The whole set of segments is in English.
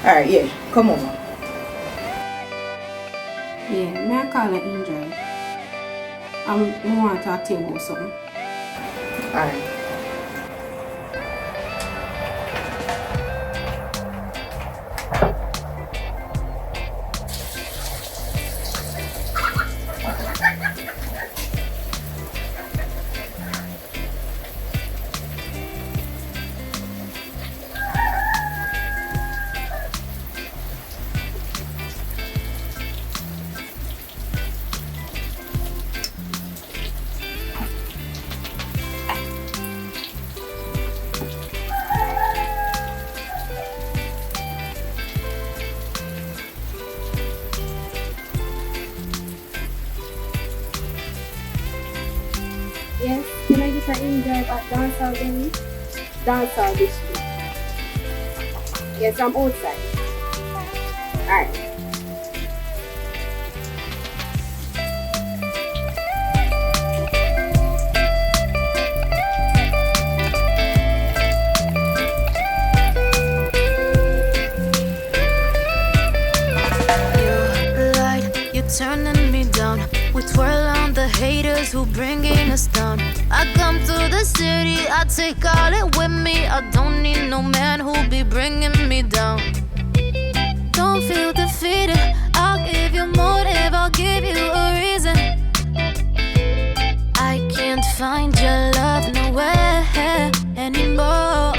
Alright, yeah, come over. Yeah, may I call it Angel? I want to talk to you about something. Alright. Yes, can I get an Angel at Dancehall Benny? Dancehall this week. Yes, I'm outside. Alright. Turning me down. We twirl on the haters who bringing us down. I come to the city, I take all it with me. I don't need no man who be bringing me down. Don't feel defeated, I'll give you motive, I'll give you a reason. I can't find your love nowhere anymore.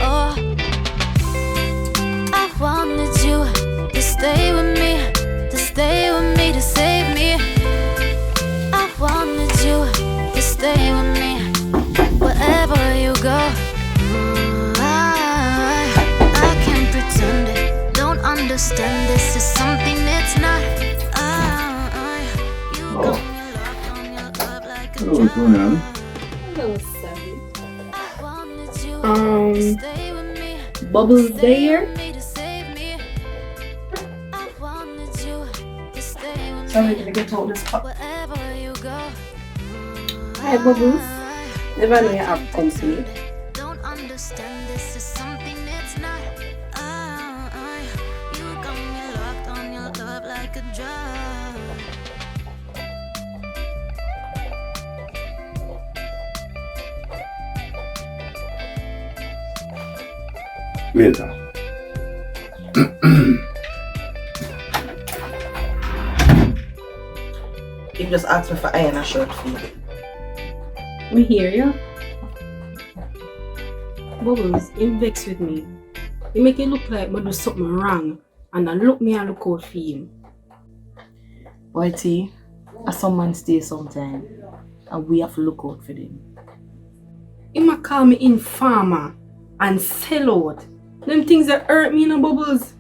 I wanted you to stay with me, to stay with me, to save me. I wanted you to stay with me wherever you go. I can't pretend it, don't understand this is something it's not. You got me locked on your love like a What's going on? Hello, Savvy. I wanted you to stay with me. Bubbles there? Sorry, can I get out this cup? Hi, Bubbles. Never know you have company. Don't understand this is something it's not. You got me locked on your love like a drug. Later. He just asked me for iron a shirt for you. Me hear you. Bubbles, you vex with me. You make it look like I do something wrong and I look me and look out for him. Boy T, as someone stay sometime and we have to look out for them. He might call me informer and sell out. Them things that hurt me, Bubbles.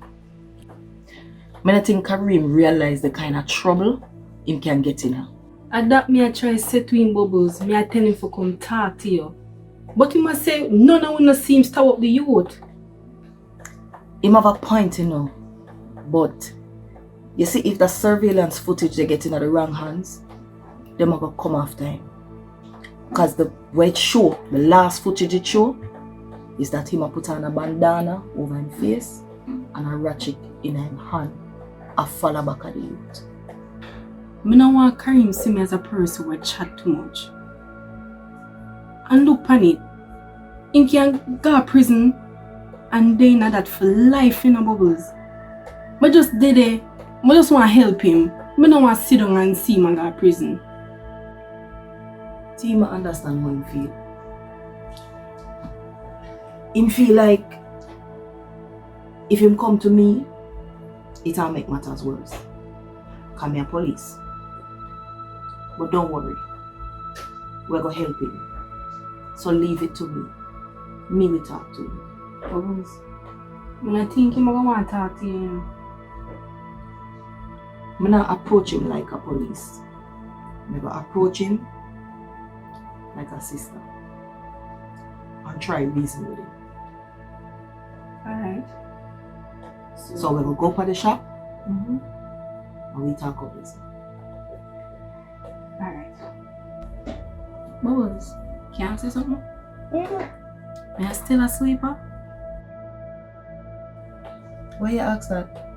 I think Kareem realize the kind of trouble him can get in her. And that me I try to say to him, Bubbles, me I tell him to come talk to you. But he must say, none of us seems to up the youth. Him have a point, you know. But, you see, if the surveillance footage they get in the wrong hands, them are going to come after him. Because the way it show, the last footage it show, is that him a put on a bandana over his face and a ratchet in his hand. A follow back at the youth. I don't want Kareem see me as a person who chat too much. And look on it. Him can go to prison and they not that for life, Bubbles. I just did it. I just want to help him. I don't want to sit down and see him go to prison. Team understand how him feel. Him feel like if him come to me, it'll make matters worse. Cause me a police. But don't worry. We're gonna help him. So leave it to me. Me will talk to him. Bubbles, I think him going to want to talk to him. I'm not approach him like a police. I'm gonna approach him like a sister. And try reason with him. Alright. So we will go for the shop and we talk about this. Alright. Bubbles, can I say something? Am I still a sleeper? Why you ask that?